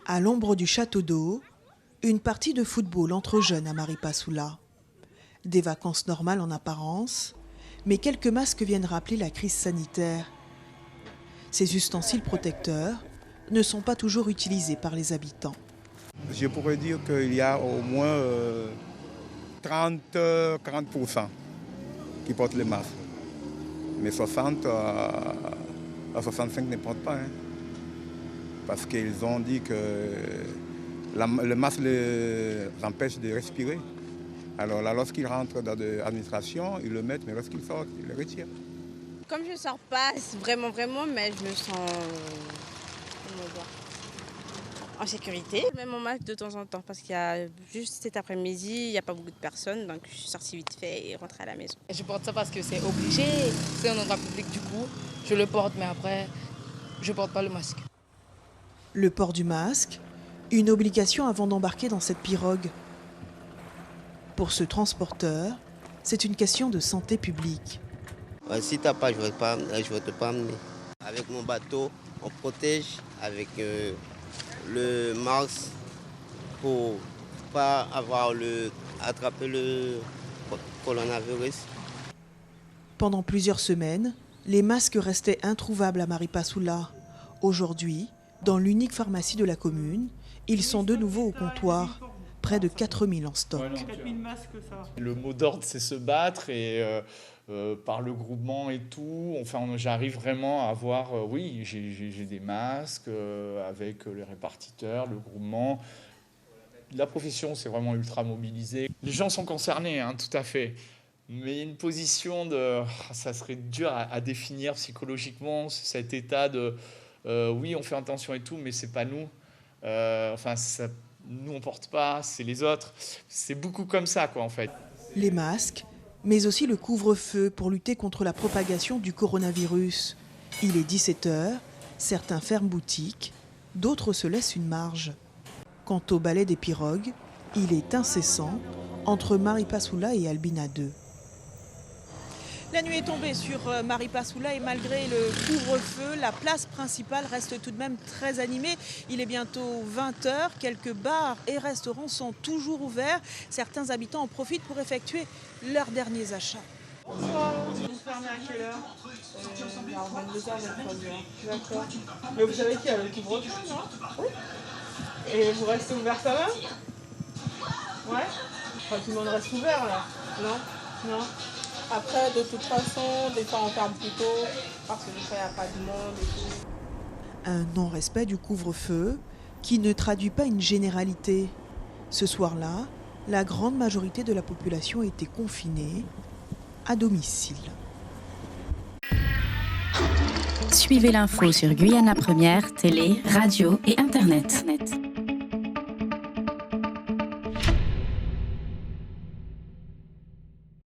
À l'ombre du château d'eau, une partie de football entre jeunes à Maripasoula. Des vacances normales en apparence, mais quelques masques viennent rappeler la crise sanitaire. Ces ustensiles protecteurs ne sont pas toujours utilisés par les habitants. Je pourrais dire qu'il y a au moins 40% qui portent les masques. Mais 60 à 65 ne portent pas. Parce qu'ils ont dit que le masque les empêche de respirer. Alors là, lorsqu'ils rentrent dans l'administration, ils le mettent, mais lorsqu'ils sortent, ils le retirent. Comme je ne sors pas vraiment, mais je me sens en sécurité. Je mets mon masque de temps en temps parce qu'il y a juste cet après-midi, il n'y a pas beaucoup de personnes, donc je suis sortie vite fait et rentrée à la maison. Je porte ça parce que c'est obligé, c'est un endroit public du coup. Je le porte, mais après, je ne porte pas le masque. Le port du masque, une obligation avant d'embarquer dans cette pirogue. Pour ce transporteur, c'est une question de santé publique. Si tu n'as pas, je ne vais te pas amener. Avec mon bateau, on protège avec le masque pour ne pas attraper le coronavirus. Pendant plusieurs semaines, les masques restaient introuvables à Maripasoula. Aujourd'hui, dans l'unique pharmacie de la commune, ils sont de nouveau au comptoir. Près de 4000 en stock. Le mot d'ordre, c'est se battre et par le groupement et tout, j'arrive vraiment à avoir, j'ai des masques avec les répartiteurs, le groupement. La profession, c'est vraiment ultra mobilisé. Les gens sont concernés, tout à fait. Mais une position ça serait dur à définir psychologiquement, cet état de, oui, on fait attention et tout, mais c'est pas nous. Nous, on porte pas, c'est les autres. C'est beaucoup comme ça, en fait. Les masques, mais aussi le couvre-feu pour lutter contre la propagation du coronavirus. Il est 17h, certains ferment boutique, d'autres se laissent une marge. Quant au balai des pirogues, il est incessant entre Maripasoula et Albina 2. La nuit est tombée sur Maripasoula et malgré le couvre-feu, la place principale reste tout de même très animée. Il est bientôt 20h, quelques bars et restaurants sont toujours ouverts. Certains habitants en profitent pour effectuer leurs derniers achats. Bonsoir, vous fermez à quelle heure 22h, 23h. D'accord. Mais vous savez qu'il y a le couvre-feu, non? Oui. Et vous restez ouvert quand même? Ouais. Enfin, tout le monde reste ouvert là. Non. Après, de toute façon, des fois on ferme plus tôt parce que des fois il n'y a pas de monde et tout. Un non-respect du couvre-feu qui ne traduit pas une généralité. Ce soir-là, la grande majorité de la population était confinée à domicile. Suivez l'info sur Guyana Première, télé, radio et Internet.